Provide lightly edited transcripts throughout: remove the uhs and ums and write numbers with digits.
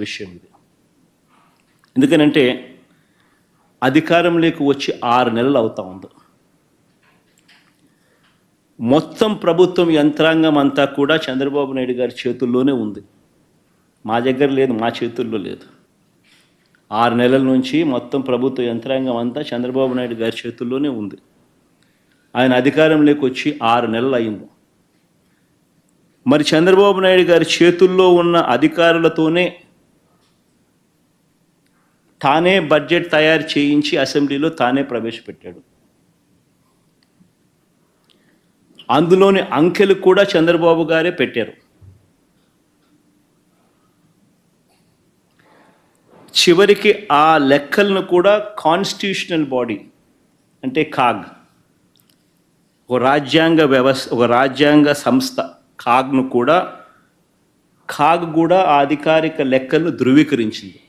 విషయం ఇది. ఎందుకనంటే అధికారంలోకి వచ్చి 6 నెలలు అవుతా ఉంది. మొత్తం ప్రభుత్వం యంత్రాంగం అంతా కూడా చంద్రబాబు నాయుడు గారి చేతుల్లోనే ఉంది. మా దగ్గర లేదు, మా చేతుల్లో లేదు. 6 నెలల నుంచి మొత్తం ప్రభుత్వ యంత్రాంగం అంతా చంద్రబాబు నాయుడు గారి చేతుల్లోనే ఉంది. ఆయన అధికారంలోకి వచ్చి 6 నెలలు అయింది. మరి చంద్రబాబు నాయుడు గారి చేతుల్లో ఉన్న అధికారులతోనే తానే బడ్జెట్ తయారు చేయించి అసెంబ్లీలో తానే ప్రవేశపెట్టాడు. అందులోని అంకెలు కూడా చంద్రబాబు గారే పెట్టారు. చివరికి ఆ లెక్కలను కూడా కాన్స్టిట్యూషనల్ బాడీ అంటే కాగ్, ఒక రాజ్యాంగ వ్యవస్థ, ఒక రాజ్యాంగ సంస్థ కాగ్ కూడా ఆ అధికారిక లెక్కలను ధృవీకరించింది.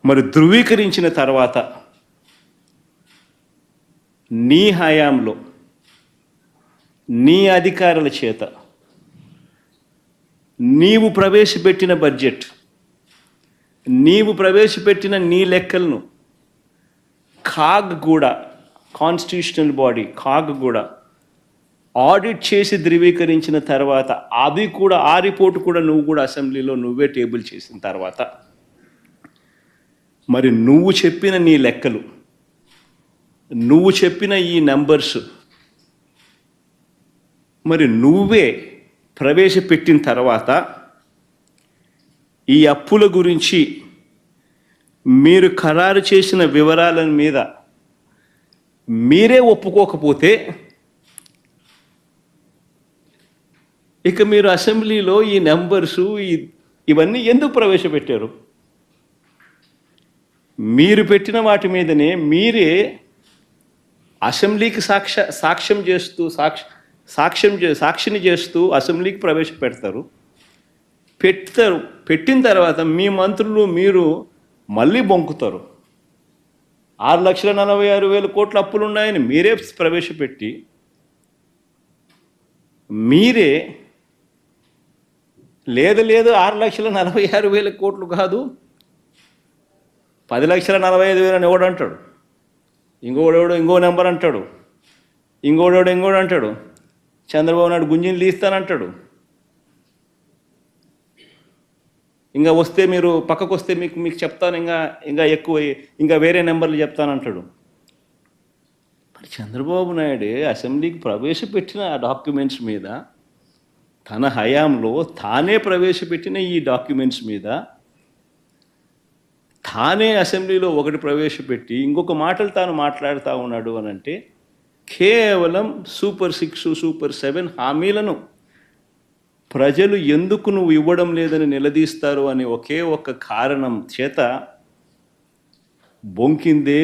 మరి ధృవీకరించిన తర్వాత నీ హయాంలో నీ అధికారుల చేత నీవు ప్రవేశపెట్టిన బడ్జెట్, నీవు ప్రవేశపెట్టిన నీ లెక్కలను కాగ్ కూడా, కాన్స్టిట్యూషనల్ బాడీ కాగ్ కూడా ఆడిట్ చేసి ధృవీకరించిన తర్వాత అది కూడా, ఆ రిపోర్ట్ కూడా నువ్వు కూడా అసెంబ్లీలో నువ్వే టేబుల్ చేసిన తర్వాత మరి నువ్వు చెప్పిన నీ లెక్కలు, నువ్వు చెప్పిన ఈ నెంబర్స్ మరి నువ్వే ప్రవేశపెట్టిన తర్వాత ఈ అప్పుల గురించి మీరు ఖరారు చేసిన వివరాల మీద మీరే ఒప్పుకోకపోతే ఇక మీరు అసెంబ్లీలో ఈ నెంబర్సు ఇవన్నీ ఎందుకు ప్రవేశపెట్టారు? మీరు పెట్టిన వాటి మీదనే మీరే అసెంబ్లీకి సాక్షిని చేస్తూ అసెంబ్లీకి ప్రవేశపెడతారు. పెట్టిన తర్వాత మీ మంత్రులు మీరు మళ్ళీ బొంకుతారు. 6,46,000 కోట్ల అప్పులు ఉన్నాయని మీరే ప్రవేశపెట్టి మీరే లేదు 6,46,000 కోట్లు కాదు 10,45,000 అని ఎవడు అంటాడు, ఇంకోడెవడో ఇంకో నెంబర్ అంటాడు, ఇంకోడెవడో ఇంకోడు అంటాడు, చంద్రబాబు నాయుడు గుంజిని తీస్తానంటాడు. ఇంకా వస్తే మీరు పక్కకు వస్తే మీకు చెప్తాను, ఇంకా ఎక్కువ, ఇంకా వేరే నెంబర్లు చెప్తానంటాడు. మరి చంద్రబాబు నాయుడు అసెంబ్లీకి ప్రవేశపెట్టిన ఆ డాక్యుమెంట్స్ మీద, తన హయాంలో తానే ప్రవేశపెట్టిన ఈ డాక్యుమెంట్స్ మీద తానే అసెంబ్లీలో ఒకటి ప్రవేశపెట్టి ఇంకొక మాటలు తాను మాట్లాడుతూ ఉన్నాడు అని అంటే కేవలం సూపర్ 6, సూపర్ 7 హామీలను ప్రజలు ఎందుకు నువ్వు ఇవ్వడం లేదని నిలదీస్తారు అని ఒకే ఒక్క కారణం చేత బొంకిందే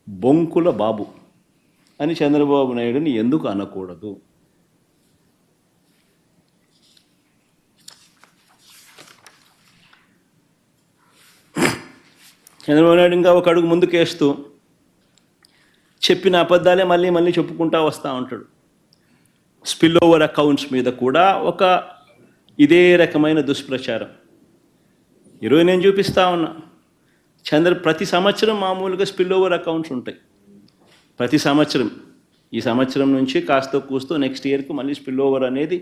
బొంకుల బాబు అని చంద్రబాబు నాయుడుని ఎందుకు అనకూడదు? చంద్రబాబు నాయుడు ఇంకా ఒక అడుగు ముందుకేస్తూ చెప్పిన అబద్ధాలే మళ్ళీ చెప్పుకుంటూ వస్తూ ఉంటాడు. స్పిల్ ఓవర్ అకౌంట్స్ మీద కూడా ఒక ఇదే రకమైన దుష్ప్రచారం. ఈరోజు నేను చూపిస్తూ ఉన్నా, ప్రతి సంవత్సరం మామూలుగా స్పిల్ ఓవర్ అకౌంట్స్ ఉంటాయి. ప్రతి సంవత్సరం, ఈ సంవత్సరం నుంచి కాస్త కూస్తూ నెక్స్ట్ ఇయర్కి మళ్ళీ స్పిల్ ఓవర్ అనేది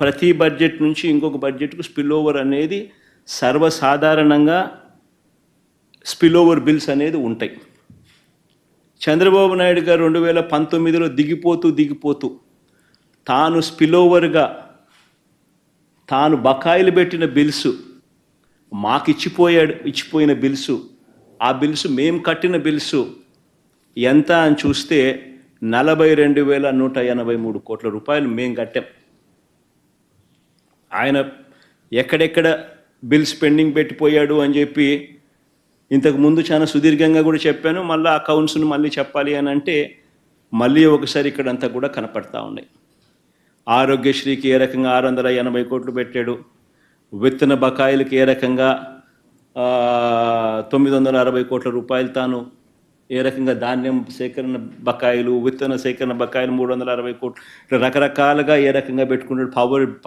ప్రతి బడ్జెట్ నుంచి ఇంకొక బడ్జెట్కు స్పిల్ ఓవర్ అనేది సర్వసాధారణంగా స్పిల్ ఓవర్ బిల్స్ అనేది ఉంటాయి. చంద్రబాబు నాయుడు గారు 2019లో దిగిపోతూ తాను స్పిల్ ఓవర్గా తాను బకాయిలు పెట్టిన బిల్సు మాకు ఇచ్చిపోయిన బిల్సు, ఆ బిల్సు మేము కట్టిన బిల్సు ఎంత అని చూస్తే 42,183 కోట్ల రూపాయలు మేము కట్టాం. ఆయన ఎక్కడెక్కడ బిల్స్ పెండింగ్ పెట్టిపోయాడు అని చెప్పి ఇంతకుముందు చాలా సుదీర్ఘంగా కూడా చెప్పాను. మళ్ళీ అకౌంట్స్ను మళ్ళీ చెప్పాలి అని అంటే మళ్ళీ ఒకసారి ఇక్కడంతా కూడా కనపడతా ఉన్నాయి. ఆరోగ్యశ్రీకి ఏ రకంగా 680 కోట్లు పెట్టాడు, విత్తన బకాయిలకి ఏ రకంగా 960 కోట్ల రూపాయలు తాను ఏ రకంగా ధాన్యం సేకరణ బకాయిలు, విత్తన సేకరణ బకాయిలు 360 కోట్లు, ఇట్లా రకరకాలుగా ఏ రకంగా పెట్టుకుంటాడు,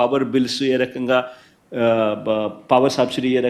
పవర్ బిల్స్ ఏ రకంగా, పవర్ సబ్సిడీ ఏ రకంగా